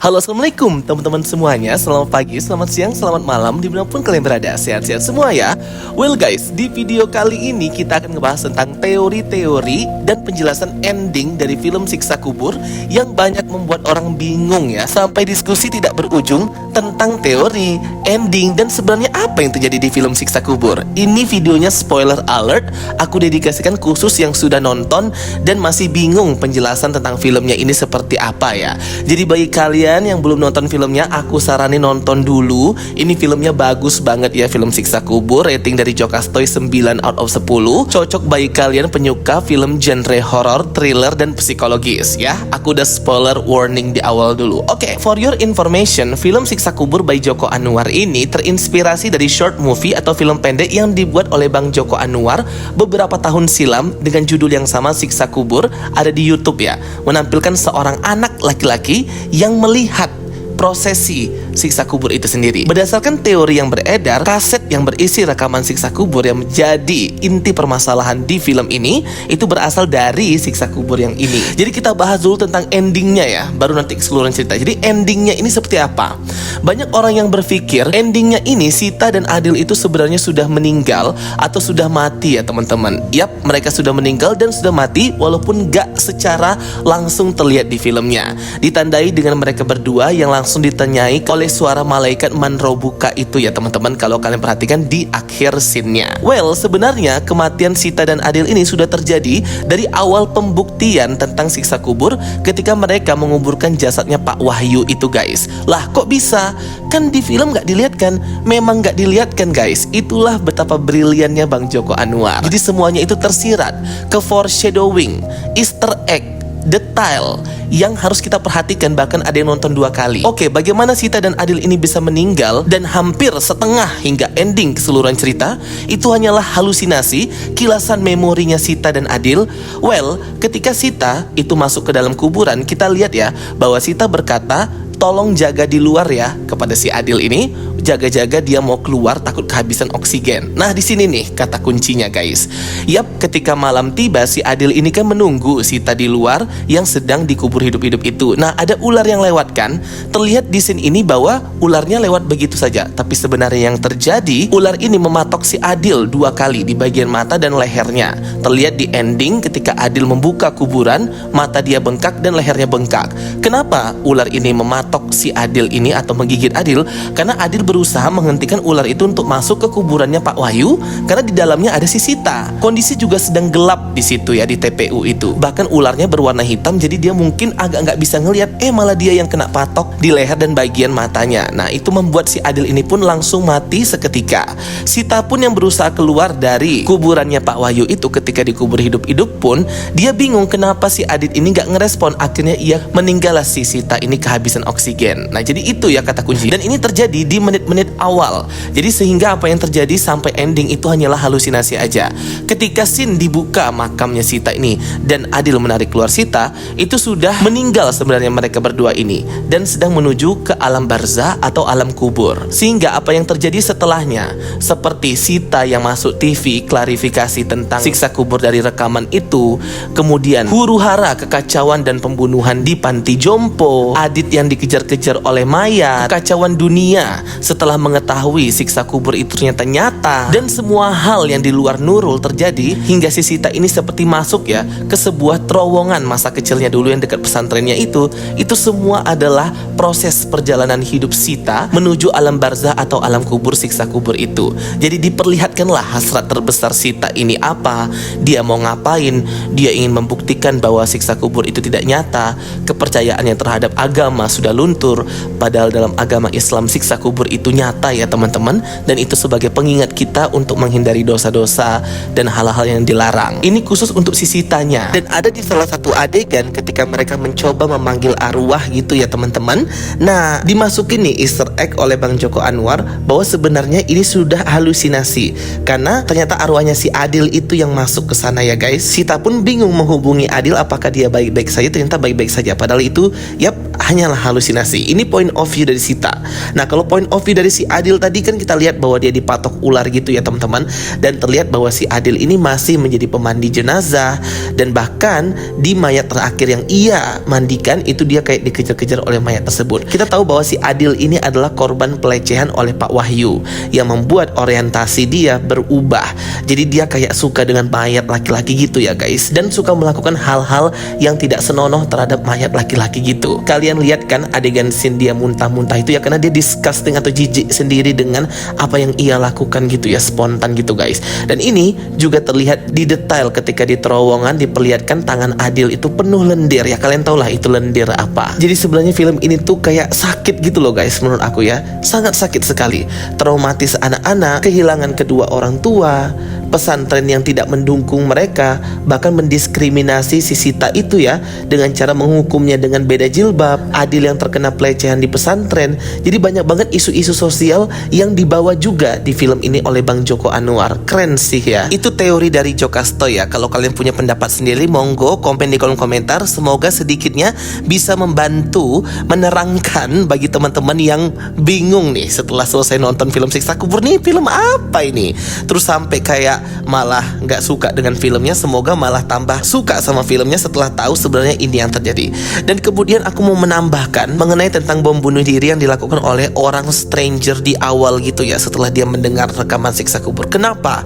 Halo, assalamualaikum teman-teman semuanya. Selamat pagi, selamat siang, selamat malam, dimanapun kalian berada. Sehat-sehat semua ya. Well guys, di video kali ini kita akan ngebahas tentang teori-teori dan penjelasan ending dari film Siksa Kubur yang banyak membuat orang bingung ya. Sampai diskusi tidak berujung tentang teori, ending, dan sebenarnya apa yang terjadi di film Siksa Kubur. Ini videonya spoiler alert. Aku dedikasikan khusus yang sudah nonton dan masih bingung penjelasan tentang filmnya ini seperti apa ya. Jadi bagi kalian yang belum nonton filmnya, aku saranin nonton dulu. Ini filmnya bagus banget ya, film Siksa Kubur. Rating dari Jokastoy 9 out of 10. Cocok bagi kalian penyuka film genre horror, thriller, dan psikologis ya. Aku udah spoiler warning di awal dulu. Oke, for your information, film Siksa Kubur by Joko Anwar ini terinspirasi dari short movie atau film pendek yang dibuat oleh Bang Joko Anwar beberapa tahun silam dengan judul yang sama, Siksa Kubur. Ada di YouTube ya, menampilkan seorang anak laki-laki yang melihat prosesi siksa kubur itu sendiri. Berdasarkan teori yang beredar, kaset yang berisi rekaman siksa kubur yang menjadi inti permasalahan di film ini itu berasal dari siksa kubur yang ini. Jadi kita bahas dulu tentang endingnya ya, baru nanti keseluruhan cerita. Jadi endingnya ini seperti apa? Banyak orang yang berpikir endingnya ini Sita dan Adil itu sebenarnya sudah meninggal atau sudah mati ya teman-teman. Yap, mereka sudah meninggal dan sudah mati walaupun gak secara langsung terlihat di filmnya. Ditandai dengan mereka berdua yang langsung ditanyai oleh suara malaikat Manrobuka itu ya teman-teman, kalau kalian perhatikan di akhir scene-nya. Well, sebenarnya kematian Sita dan Adil ini sudah terjadi dari awal pembuktian tentang siksa kubur ketika mereka menguburkan jasadnya Pak Wahyu itu guys. Lah kok bisa? Kan di film gak dilihatkan. Memang gak dilihatkan guys. Itulah betapa briliannya Bang Joko Anwar. Jadi semuanya itu tersirat ke foreshadowing, Easter egg, detail yang harus kita perhatikan, bahkan ada yang nonton 2 kali. Oke, bagaimana Sita dan Adil ini bisa meninggal dan hampir setengah hingga ending keseluruhan cerita itu hanyalah halusinasi, kilasan memorinya Sita dan Adil. Well, ketika Sita itu masuk ke dalam kuburan, kita lihat ya bahwa Sita berkata, tolong jaga di luar ya, kepada si Adil ini. Jaga-jaga, dia mau keluar takut kehabisan oksigen. Nah di sini nih kata kuncinya guys. Yap, ketika malam tiba si Adil ini kan menunggu Sita di luar yang sedang dikubur hidup-hidup itu. Nah ada ular yang lewat kan. Terlihat di scene ini bahwa ularnya lewat begitu saja. Tapi sebenarnya yang terjadi, ular ini mematok si Adil 2 kali di bagian mata dan lehernya. Terlihat di ending ketika Adil membuka kuburan, mata dia bengkak dan lehernya bengkak. Kenapa ular ini mematok si Adil ini atau menggigit Adil? Karena Adil berusaha menghentikan ular itu untuk masuk ke kuburannya Pak Wahyu karena di dalamnya ada si Sita. Kondisi juga sedang gelap di situ ya, di TPU itu. Bahkan ularnya berwarna hitam, jadi dia mungkin agak nggak bisa ngelihat. Malah dia yang kena patok di leher dan bagian matanya. Nah itu membuat si Adil ini pun langsung mati seketika. Sita pun yang berusaha keluar dari kuburannya Pak Wahyu itu ketika dikubur hidup-hidup pun dia bingung kenapa si Adil ini nggak ngerespon. Akhirnya ia meninggal si Sita ini kehabisan oksigen. Nah jadi itu ya kata kunci. Dan ini terjadi di menit awal. Jadi sehingga apa yang terjadi sampai ending itu hanyalah halusinasi aja. Ketika scene dibuka makamnya Sita ini dan Adil menarik keluar Sita, itu sudah meninggal sebenarnya mereka berdua ini dan sedang menuju ke alam barzah atau alam kubur. Sehingga apa yang terjadi setelahnya, seperti Sita yang masuk TV klarifikasi tentang siksa kubur dari rekaman itu, kemudian huru-hara kekacauan dan pembunuhan di panti jompo, Adit yang dikejar-kejar oleh mayat, kekacauan dunia setelah mengetahui siksa kubur itu ternyata nyata, dan semua hal yang di luar Nurul terjadi hingga si Sita ini seperti masuk ya ke sebuah terowongan masa kecilnya dulu yang dekat pesantrennya itu semua adalah proses perjalanan hidup Sita menuju alam barzah atau alam kubur siksa kubur itu. Jadi diperlihatkanlah hasrat terbesar Sita ini apa, dia mau ngapain. Dia ingin membuktikan bahwa siksa kubur itu tidak nyata, kepercayaannya terhadap agama sudah luntur, padahal dalam agama Islam siksa kubur itu nyata ya teman-teman, dan itu sebagai pengingat kita untuk menghindari dosa-dosa dan hal-hal yang dilarang. Ini khusus untuk si Sitanya. Dan ada di salah satu adegan ketika mereka mencoba memanggil arwah gitu ya teman-teman. Nah dimasukin nih Easter egg oleh Bang Joko Anwar bahwa sebenarnya ini sudah halusinasi karena ternyata arwahnya si Adil itu yang masuk ke sana ya guys. Sita pun bingung menghubungi Adil apakah dia baik-baik saja, ternyata baik-baik saja, padahal itu yap hanyalah halusinasi halusinasi. Ini point of view dari Sita. Nah, kalau point of view dari si Adil tadi kan kita lihat bahwa dia dipatok ular gitu ya teman-teman. Dan terlihat bahwa si Adil ini masih menjadi pemandi jenazah. Dan bahkan di mayat terakhir yang ia mandikan itu dia kayak dikejar-kejar oleh mayat tersebut. Kita tahu bahwa si Adil ini adalah korban pelecehan oleh Pak Wahyu yang membuat orientasi dia berubah. Jadi dia kayak suka dengan mayat laki-laki gitu ya guys. Dan suka melakukan hal-hal yang tidak senonoh terhadap mayat laki-laki gitu. Kalian lihat kan adegan scene dia muntah-muntah itu ya, karena dia disgusting atau jijik sendiri dengan apa yang ia lakukan gitu ya, spontan gitu guys. Dan ini juga terlihat di detail ketika di terowongan diperlihatkan tangan Adil itu penuh lendir ya. Kalian tau lah itu lendir apa. Jadi sebenarnya film ini tuh kayak sakit gitu loh guys, menurut aku ya. Sangat sakit sekali. Traumatis anak-anak, kehilangan kedua orang tua, pesantren yang tidak mendukung mereka, bahkan mendiskriminasi si Sita itu ya, dengan cara menghukumnya dengan beda jilbab, Adil yang terkena pelecehan di pesantren. Jadi banyak banget isu-isu sosial yang dibawa juga di film ini oleh Bang Joko Anwar. Keren sih ya. Itu teori dari Jokasto ya. Kalau kalian punya pendapat sendiri, monggo komen di kolom komentar. Semoga sedikitnya bisa membantu menerangkan bagi teman-teman yang bingung nih setelah selesai nonton film Siksa Kubur nih, film apa ini? Terus sampai kayak malah nggak suka dengan filmnya. Semoga malah tambah suka sama filmnya setelah tahu sebenarnya ini yang terjadi. Dan kemudian aku mau menambahkan mengenai tentang bom bunuh diri yang dilakukan oleh orang stranger di awal gitu ya, setelah dia mendengar rekaman Siksa Kubur. Kenapa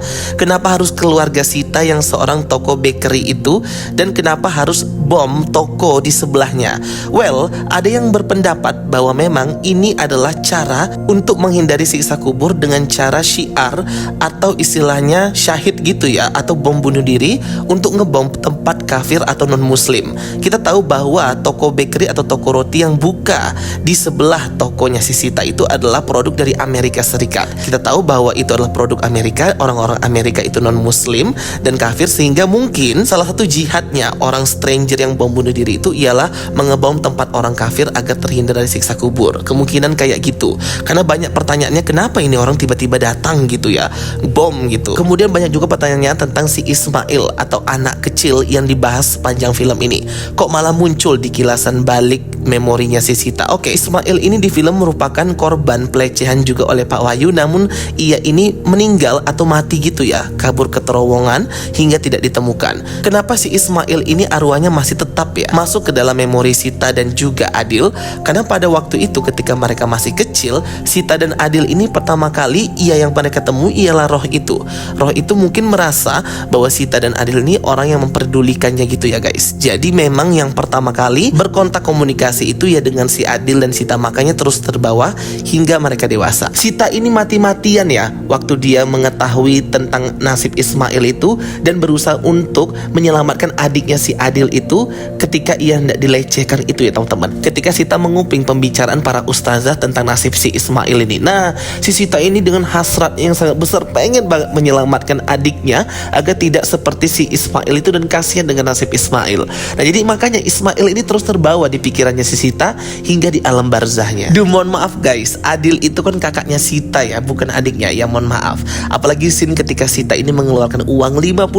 harus keluarga Sita yang seorang toko bakery itu, dan kenapa harus bom toko di sebelahnya? Well, ada yang berpendapat bahwa memang ini adalah cara untuk menghindari siksa kubur dengan cara syiar atau istilahnya syahid gitu ya, atau bom bunuh diri untuk ngebom tempat kafir atau non muslim. Kita tahu bahwa toko bakery atau toko roti yang buka di sebelah tokonya si Sita itu adalah produk dari Amerika Serikat. Kita tahu bahwa itu adalah produk Amerika, orang-orang Amerika itu non muslim dan kafir, sehingga mungkin salah satu jihadnya orang stranger yang bom bunuh diri itu ialah mengebom tempat orang kafir agar terhindar dari siksa kubur. Kemungkinan kayak gitu. Karena banyak pertanyaannya, kenapa ini orang tiba-tiba datang gitu ya, bom gitu. Kemudian banyak juga pertanyaan tentang si Ismail atau anak kecil yang dibahas sepanjang film ini. Kok malah muncul di kilasan balik memorinya si Sita? Oke, Ismail ini di film merupakan korban pelecehan juga oleh Pak Wahyu, namun ia ini meninggal atau mati gitu ya, kabur ke terowongan hingga tidak ditemukan. Kenapa si Ismail ini arwahnya masih tetap ya masuk ke dalam memori Sita dan juga Adil? Karena pada waktu itu ketika mereka masih kecil, Sita dan Adil ini pertama kali yang mereka temui ialah roh itu. Roh itu mungkin merasa bahwa Sita dan Adil ini orang yang memperdulikannya gitu ya guys. Jadi memang yang pertama kali berkontak komunikasi itu ya dengan si Adil dan Sita, makanya terus terbawa hingga mereka dewasa. Sita ini mati-matian ya waktu dia mengetahui tentang nasib Ismail itu dan berusaha untuk menyelamatkan adiknya si Adil itu ketika ia hendak dilecehkan itu ya teman-teman. Ketika Sita menguping pembicaraan para ustazah tentang nasib si Ismail ini. Nah, si Sita ini dengan hasrat yang sangat besar pengen banget menyelamatkan adiknya agar tidak seperti si Ismail itu dan kasihan dengan nasib Ismail. Nah, jadi makanya Ismail ini terus terbawa di pikirannya si Sita hingga di alam barzahnya. Duh, mohon maaf guys, Adil itu kan kakaknya Sita ya, bukan adiknya ya, mohon maaf. Apalagi scene ketika Sita ini mengeluarkan uang 50.000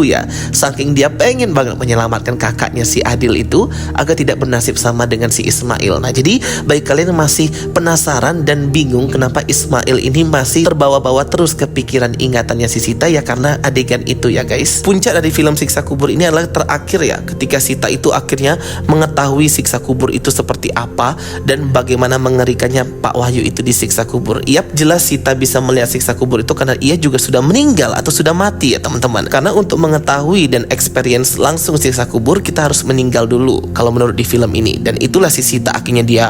ya, saking dia pengen banget menyelamatkan kakaknya si Adil itu agar tidak bernasib sama dengan si Ismail. Nah, jadi bagi kalian yang masih penasaran dan bingung kenapa Ismail ini masih terbawa-bawa terus ke pikiran ingatannya si Sita ya, karena adegan itu ya guys. Puncak dari film Siksa Kubur ini adalah terakhir ya, ketika Sita itu akhirnya mengetahui siksa kubur itu seperti apa dan bagaimana mengerikannya Pak Wahyu itu di siksa kubur. Yap, jelas Sita bisa melihat siksa kubur itu karena ia juga sudah meninggal atau sudah mati ya teman-teman. Karena untuk mengetahui dan experience langsung siksa kubur kita harus meninggal dulu kalau menurut di film ini. Dan itulah si Sita akhirnya dia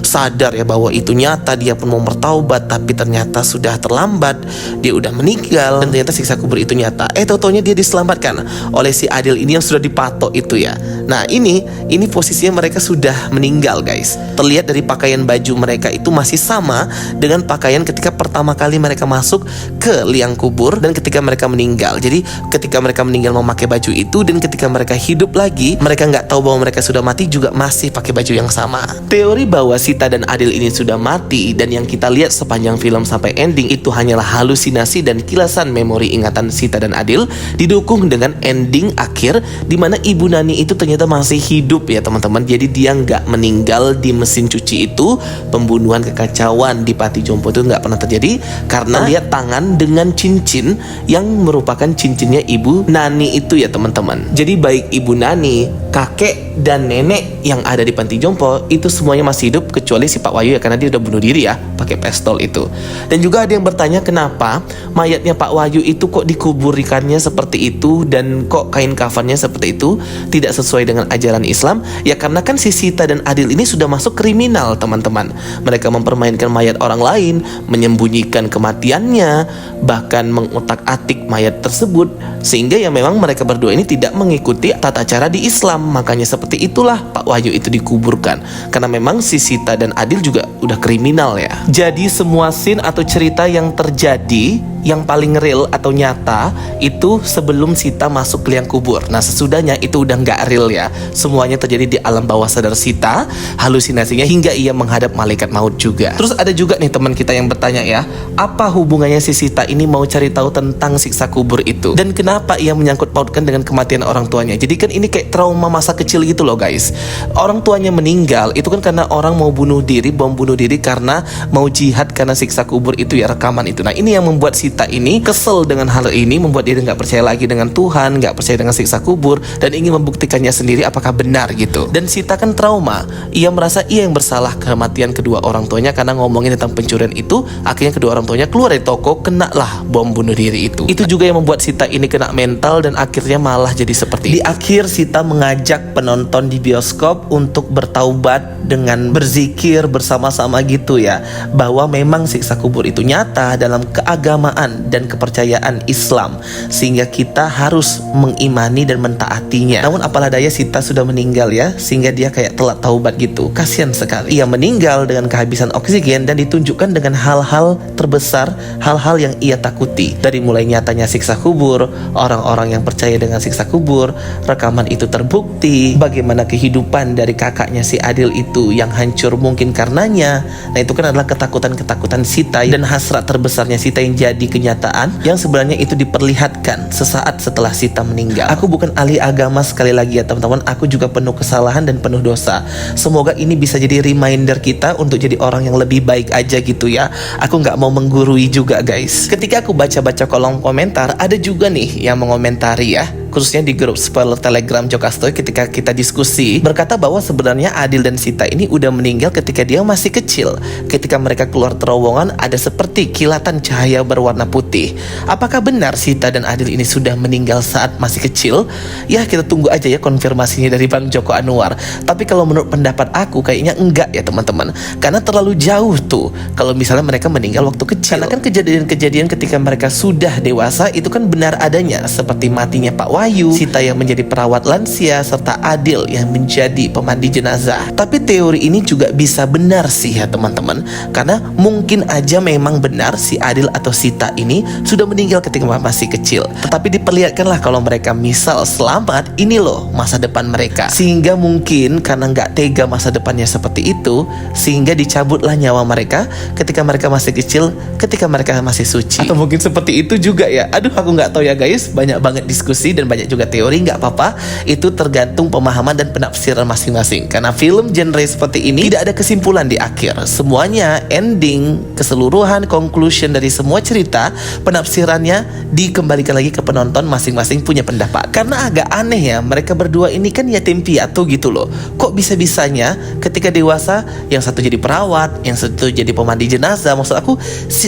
sadar ya bahwa itu nyata. Dia pun mau bertaubat tapi ternyata sudah terlambat, dia udah meninggal dan ternyata siksa kubur itu nyata. Taunya dia diselamatkan oleh si Adil ini yang sudah dipatok itu ya. Nah, ini posisinya mereka sudah meninggal guys. Terlihat dari pakaian baju mereka itu masih sama dengan pakaian ketika pertama kali mereka masuk ke liang kubur dan ketika mereka meninggal. Jadi ketika mereka meninggal memakai baju itu, dan ketika mereka hidup lagi mereka nggak tahu bahwa mereka sudah mati juga masih pakai baju yang sama. Teori bahwa Sita dan Adil ini sudah mati dan yang kita lihat sepanjang film sampai ending itu hanyalah halusinasi dan kilasan memori ingatan Sita dan Adil, didukung dengan ending akhir di mana Ibu Nani itu ternyata ternyata masih hidup ya teman-teman. Jadi dia nggak meninggal di mesin cuci itu. Pembunuhan, kekacauan di Panti Jompo itu nggak pernah terjadi karena lihat tangan dengan cincin yang merupakan cincinnya Ibu Nani itu ya teman-teman. Jadi baik Ibu Nani, kakek dan nenek yang ada di Panti Jompo itu semuanya masih hidup kecuali si Pak Wahyu ya, karena dia udah bunuh diri ya pakai pistol itu. Dan juga ada yang bertanya kenapa mayatnya Pak Wahyu itu kok dikuburkannya seperti itu dan kok kain kafannya seperti itu, tidak sesuai dengan ajaran Islam. Ya karena kan si Sita dan Adil ini sudah masuk kriminal teman-teman. Mereka mempermainkan mayat orang lain, menyembunyikan kematiannya, bahkan mengutak-atik mayat tersebut, sehingga ya memang mereka berdua ini tidak mengikuti tata cara di Islam. Makanya seperti itulah Pak Wahyu itu dikuburkan, karena memang si Sita dan Adil juga udah kriminal ya. Jadi semua scene atau cerita yang terjadi yang paling real atau nyata itu sebelum Sita masuk ke liang kubur. Nah sesudahnya itu udah nggak real ya. Semuanya terjadi di alam bawah sadar Sita, halusinasinya hingga ia menghadap malaikat maut juga. Terus ada juga nih teman kita yang bertanya ya, apa hubungannya si Sita ini mau cari tahu tentang siksa kubur itu, dan kenapa ia menyangkut pautkan dengan kematian orang tuanya. Jadi kan ini kayak trauma masa kecil gitu loh guys. Orang tuanya meninggal itu kan karena orang mau bunuh diri, bom bunuh diri karena mau jihad karena siksa kubur itu ya, rekaman itu. Nah ini yang membuat Sita ini kesel dengan hal ini, membuat dia nggak percaya lagi dengan Tuhan, nggak percaya dengan siksa kubur, dan ingin membuktikannya sendiri apakah benar gitu. Dan Sita kan trauma, ia merasa ia yang bersalah kematian kedua orang tuanya karena ngomongin tentang pencurian itu. Akhirnya kedua orang tuanya keluar dari toko, kena lah bom bunuh diri itu. Itu juga yang membuat Sita ini kena mental dan akhirnya malah jadi seperti di akhir Sita mengajak penonton di bioskop untuk bertaubat dengan berzikir bersama-sama gitu ya, bahwa memang siksa kubur itu nyata dalam keagamaan dan kepercayaan Islam, sehingga kita harus mengimani dan mentaatinya. Namun apalah daya Sita sudah meninggal ya, sehingga dia kayak telat taubat gitu. Kasian sekali. Ia meninggal dengan kehabisan oksigen dan ditunjukkan dengan hal-hal terbesar, hal-hal yang ia takuti. Dari mulai nyatanya siksa kubur, orang-orang yang percaya dengan siksa kubur, rekaman itu terbukti, bagaimana kehidupan dari kakaknya si Adil itu yang hancur mungkin karenanya. Nah itu kan adalah ketakutan-ketakutan Sita dan hasrat terbesarnya Sita yang jadi kenyataan, yang sebenarnya itu diperlihatkan sesaat setelah Sita meninggal. Aku bukan ahli agama sekali lagi ya teman-teman, aku juga penuh kesalahan dan penuh dosa. Semoga ini bisa jadi reminder kita untuk jadi orang yang lebih baik aja gitu ya. Aku nggak mau menggurui juga guys. Ketika aku baca-baca kolom komentar, ada juga nih yang mengomentari ya, khususnya di grup spoiler Telegram Jokastoy, ketika kita diskusi, berkata bahwa sebenarnya Adil dan Sita ini udah meninggal ketika dia masih kecil. Ketika mereka keluar terowongan, ada seperti kilatan cahaya berwarna putih. Apakah benar Sita dan Adil ini sudah meninggal saat masih kecil? Ya kita tunggu aja ya konfirmasinya dari Bang Joko Anwar. Tapi kalau menurut pendapat aku kayaknya enggak ya teman-teman, karena terlalu jauh tuh kalau misalnya mereka meninggal waktu kecil. Karena kan kejadian-kejadian ketika mereka sudah dewasa itu kan benar adanya, seperti matinya Pak Wahyu, Sita yang menjadi perawat lansia, serta Adil yang menjadi pemandi jenazah. Tapi teori ini juga bisa benar sih ya teman-teman, karena mungkin aja memang benar si Adil atau Sita ini sudah meninggal ketika masih kecil, tetapi diperlihatkanlah kalau mereka misal selamat, ini loh masa depan mereka, sehingga mungkin karena nggak tega masa depannya seperti itu, sehingga dicabutlah nyawa mereka ketika mereka masih kecil, ketika mereka masih suci. Atau mungkin seperti itu juga ya. Aduh aku nggak tahu ya guys, banyak banget diskusi dan banyak juga teori. Nggak apa-apa, itu tergantung pemahaman dan penafsiran masing-masing, karena film genre seperti ini tidak ada kesimpulan di akhir. Semuanya ending, keseluruhan, conclusion dari semua cerita, penafsirannya dikembalikan lagi ke penonton, masing-masing punya pendapat. Karena agak aneh ya, mereka berdua ini kan yatim piatu gitu loh. Kok bisa-bisanya ketika dewasa yang satu jadi perawat, yang satu jadi pemandi jenazah. Maksud aku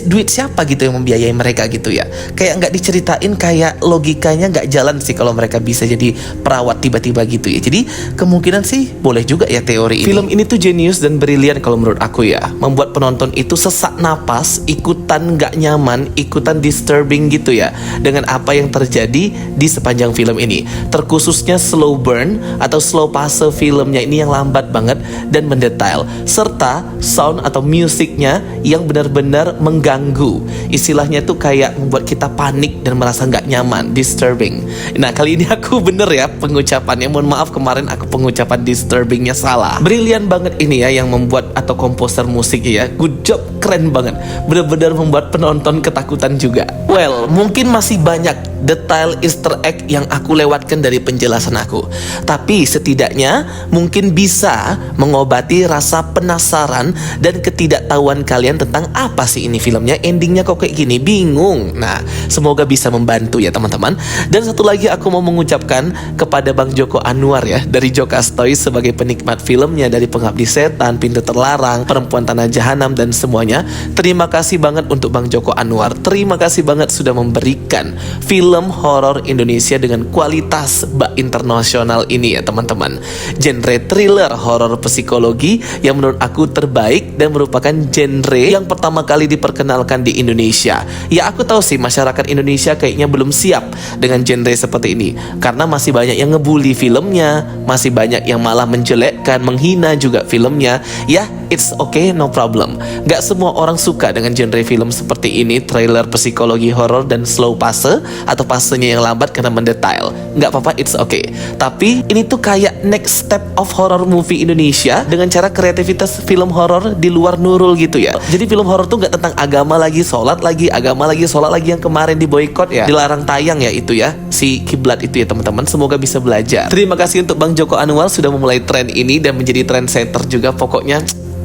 duit siapa gitu yang membiayai mereka gitu ya. Kayak nggak diceritain, kayak logikanya nggak jalan sih kalau mereka bisa jadi perawat tiba-tiba gitu ya. Jadi kemungkinan sih boleh juga ya teori ini. Film ini tuh jenius dan brilian kalau menurut aku ya, membuat penonton itu sesak napas, ikutan nggak nyaman, ikutan disturbing gitu ya dengan apa yang terjadi di sepanjang film ini. Terkhususnya slow burn atau slow pace filmnya ini yang lambat banget dan mendetail, serta sound atau musiknya yang benar-benar mengganggu. Istilahnya tuh kayak membuat kita panik dan merasa nggak nyaman, disturbing. Nah kali ini aku bener ya pengucapannya, mohon maaf kemarin aku pengucapan disturbingnya salah. Brilian banget ini ya yang membuat atau komposer musik ya, good job, keren banget, benar-benar membuat penonton ketakutan juga. Well, mungkin masih banyak detail Easter egg yang aku lewatkan dari penjelasan aku. Tapi setidaknya mungkin bisa mengobati rasa penasaran dan ketidaktahuan kalian tentang apa sih ini filmnya, endingnya kok kayak gini, bingung. Nah, semoga bisa membantu ya teman-teman. Dan satu lagi aku mau mengucapkan kepada Bang Joko Anwar ya, dari Jokastoy sebagai penikmat filmnya, dari Pengabdi Setan, Pintu Terlarang, Perempuan Tanah Jahanam dan semuanya. Terima kasih banget untuk Bang Joko Anwar. Terima kasih banget sudah memberikan film horor Indonesia dengan kualitas bak internasional ini ya teman-teman. Genre thriller horor psikologi yang menurut aku terbaik dan merupakan genre yang pertama kali diperkenalkan di Indonesia. Ya aku tahu sih masyarakat Indonesia kayaknya belum siap dengan genre seperti ini, karena masih banyak yang ngebully filmnya, masih banyak yang malah menjelekkan, menghina juga filmnya. Ya, it's okay, no problem. Gak semua orang suka dengan genre film seperti ini, trailer psikologi horor dan slow pace atau pasenya yang lambat karena mendetail. Gak apa-apa, it's okay. Tapi ini tuh kayak next step of horror movie Indonesia dengan cara kreativitas film horor di luar Nurul gitu ya. Jadi film horor tuh gak tentang agama lagi, sholat lagi, agama lagi, sholat lagi yang kemarin diboykot ya, dilarang tayang ya itu ya, si kiblat itu ya teman-teman. Semoga bisa belajar. Terima kasih untuk Bang Joko Anwar sudah memulai tren ini dan menjadi trendsetter juga. Pokoknya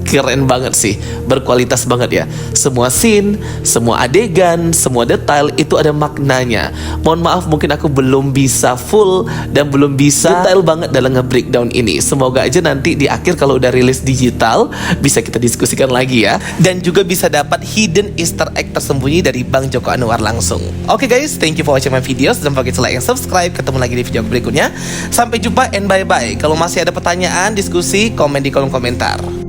keren banget sih, berkualitas banget ya. Semua scene, semua adegan, semua detail itu ada maknanya. Mohon maaf mungkin aku belum bisa full dan belum bisa detail banget dalam nge-breakdown ini. Semoga aja nanti di akhir kalau udah rilis digital bisa kita diskusikan lagi ya. Dan juga bisa dapat hidden Easter egg tersembunyi dari Bang Joko Anwar langsung. Oke guys, thank you for watching my videos. Don't forget to like and subscribe. Ketemu lagi di video berikutnya. Sampai jumpa and bye-bye. Kalau masih ada pertanyaan, diskusi, komen di kolom komentar.